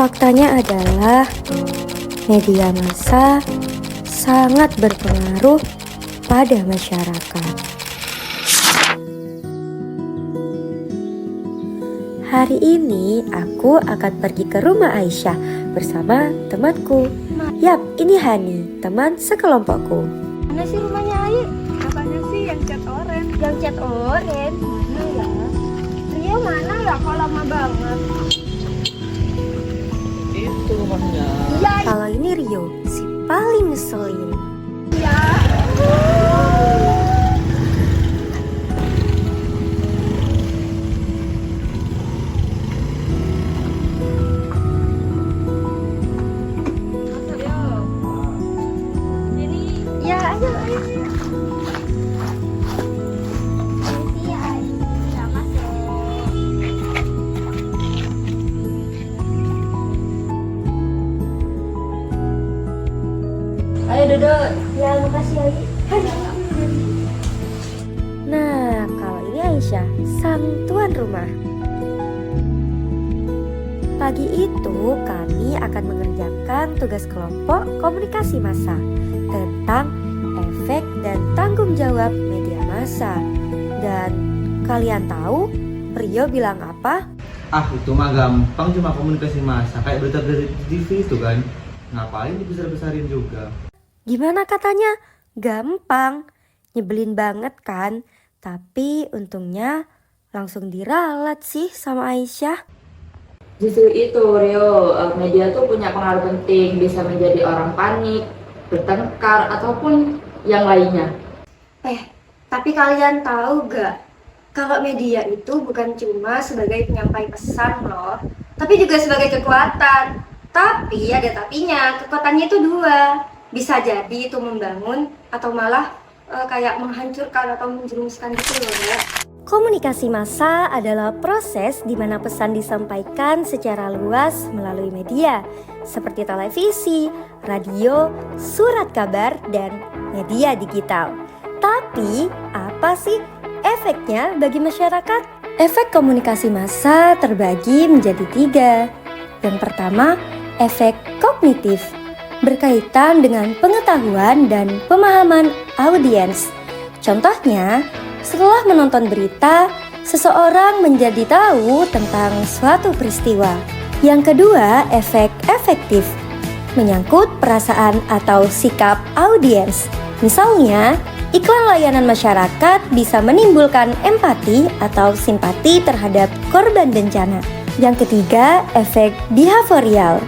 Faktanya adalah media massa sangat berpengaruh pada masyarakat. Hari ini aku akan pergi ke rumah Aisyah bersama temanku. Yap, ini Hani, teman sekelompokku. Mana sih rumahnya Ai? Katanya sih yang cat orange. Yang cat orange? Mana ya? Rio mana ya? Kok lama banget? Itu rumahnya. Iya. Kalau ini Rio, si paling ngeselin. Iya. Ya, ayo, ayo. Ini Ai. Ya, masuk. Ayo duduk. Ya, makasih Ai. Nah, kalau ini Aisyah, sang tuan rumah. Pagi itu kami akan mengerjakan tugas kelompok komunikasi massa tentang efek dan tanggung jawab media massa. Dan kalian tahu Rio bilang apa? Ah, itu mah gampang, cuma komunikasi massa kayak berita dari TV itu kan. Ngapain dibesar-besarin juga? Gimana katanya? Gampang. Nyebelin banget kan? Tapi untungnya langsung diralat sih sama Aisyah. Justru itu Rio, media tuh punya pengaruh penting, bisa menjadi orang panik, bertengkar, ataupun yang lainnya. Tapi kalian tahu gak? Kalau media itu bukan cuma sebagai penyampai pesan loh, tapi juga sebagai kekuatan. Tapi ada tapinya, kekuatannya itu dua. Bisa jadi itu membangun atau malah kayak menghancurkan atau menjerumuskan gitu loh ya. Komunikasi massa adalah proses di mana pesan disampaikan secara luas melalui media seperti televisi, radio, surat kabar, dan media digital. Tapi, apa sih efeknya bagi masyarakat? Efek komunikasi massa terbagi menjadi 3. Yang pertama, efek kognitif, berkaitan dengan pengetahuan dan pemahaman audiens. Contohnya, setelah menonton berita, seseorang menjadi tahu tentang suatu peristiwa. Yang kedua, efek efektif, menyangkut perasaan atau sikap audiens. Misalnya, iklan layanan masyarakat bisa menimbulkan empati atau simpati terhadap korban bencana. Yang ketiga, efek behavioral,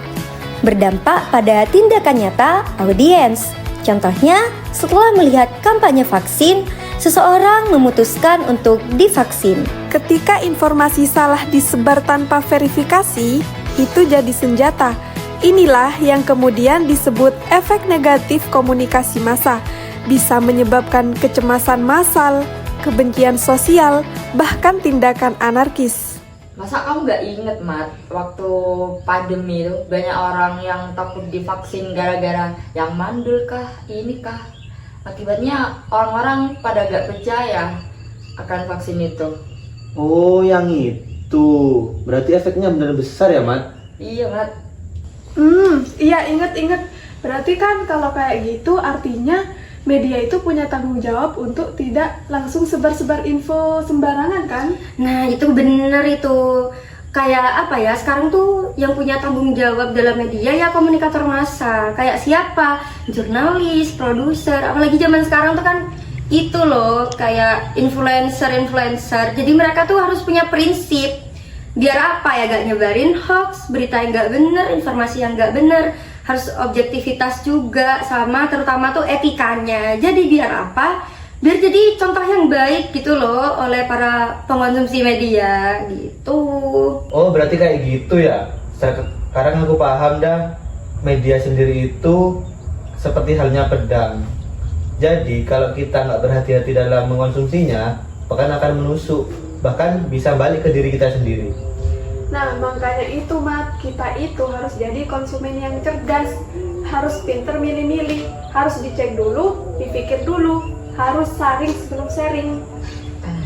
berdampak pada tindakan nyata audiens. Contohnya, setelah melihat kampanye vaksin, seseorang memutuskan untuk divaksin. Ketika informasi salah disebar tanpa verifikasi, itu jadi senjata. Inilah yang kemudian disebut efek negatif komunikasi massa. Bisa menyebabkan kecemasan massal, kebencian sosial, bahkan tindakan anarkis. Masa kamu nggak inget, Mat, waktu pandemi itu banyak orang yang takut divaksin gara-gara yang mandul kah, ini kah? Akibatnya orang-orang pada gak percaya akan vaksin itu. Oh, yang itu. Berarti efeknya benar besar ya, Mat? Iya, Mat. Iya, inget. Berarti kan kalau kayak gitu artinya media itu punya tanggung jawab untuk tidak langsung sebar-sebar info sembarangan kan? Nah, itu bener itu. Kayak apa ya, sekarang tuh yang punya tanggung jawab dalam media ya komunikator massa. Kayak siapa? Jurnalis, produser, apalagi zaman sekarang tuh kan itu loh, kayak influencer. Jadi mereka tuh harus punya prinsip. Biar apa ya, gak nyebarin hoax, berita yang gak bener, informasi yang gak bener. Harus objektivitas juga, sama terutama tuh etikanya. Jadi biar apa? Biar jadi contoh yang baik gitu loh oleh para pengonsumsi media gitu. Oh, berarti kayak gitu ya? Sekarang aku paham dah. Media sendiri itu seperti halnya pedang. Jadi kalau kita nggak berhati-hati dalam mengonsumsinya, bahkan akan menusuk, bahkan bisa balik ke diri kita sendiri. Nah, makanya itu, Mat, kita itu harus jadi konsumen yang cerdas. Harus pinter milih-milih, harus dicek dulu, dipikir dulu, harus saring sebelum sharing.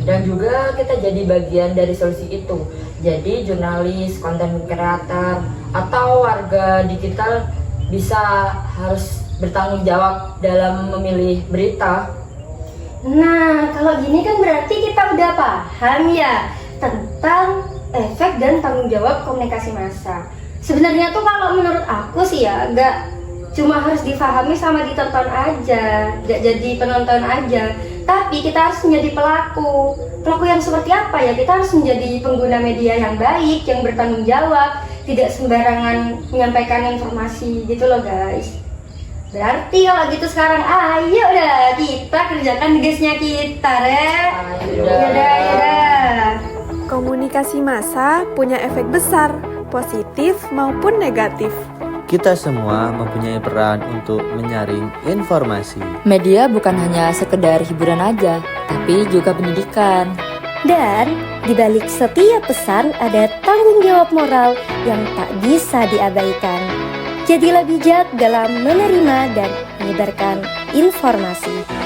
Dan juga kita jadi bagian dari solusi itu. Jadi jurnalis, konten kreator, atau warga digital bisa harus bertanggung jawab dalam memilih berita. Nah, kalau gini kan berarti kita udah paham ya tentang efek dan tanggung jawab komunikasi massa. Sebenarnya tuh kalau menurut aku sih ya, gak cuma harus difahami sama ditonton aja, gak jadi penonton aja, tapi kita harus menjadi pelaku. Pelaku yang seperti apa ya? Kita harus menjadi pengguna media yang baik, yang bertanggung jawab, tidak sembarangan menyampaikan informasi gitu loh guys. Berarti kalau gitu sekarang ayo dah kita kerjakan tugasnya kita, Yaudah. Komunikasi massa punya efek besar, positif maupun negatif. Kita semua mempunyai peran untuk menyaring informasi. Media bukan hanya sekedar hiburan aja, tapi juga pendidikan. Dan di balik setiap pesan ada tanggung jawab moral yang tak bisa diabaikan. Jadilah bijak dalam menerima dan menyebarkan informasi.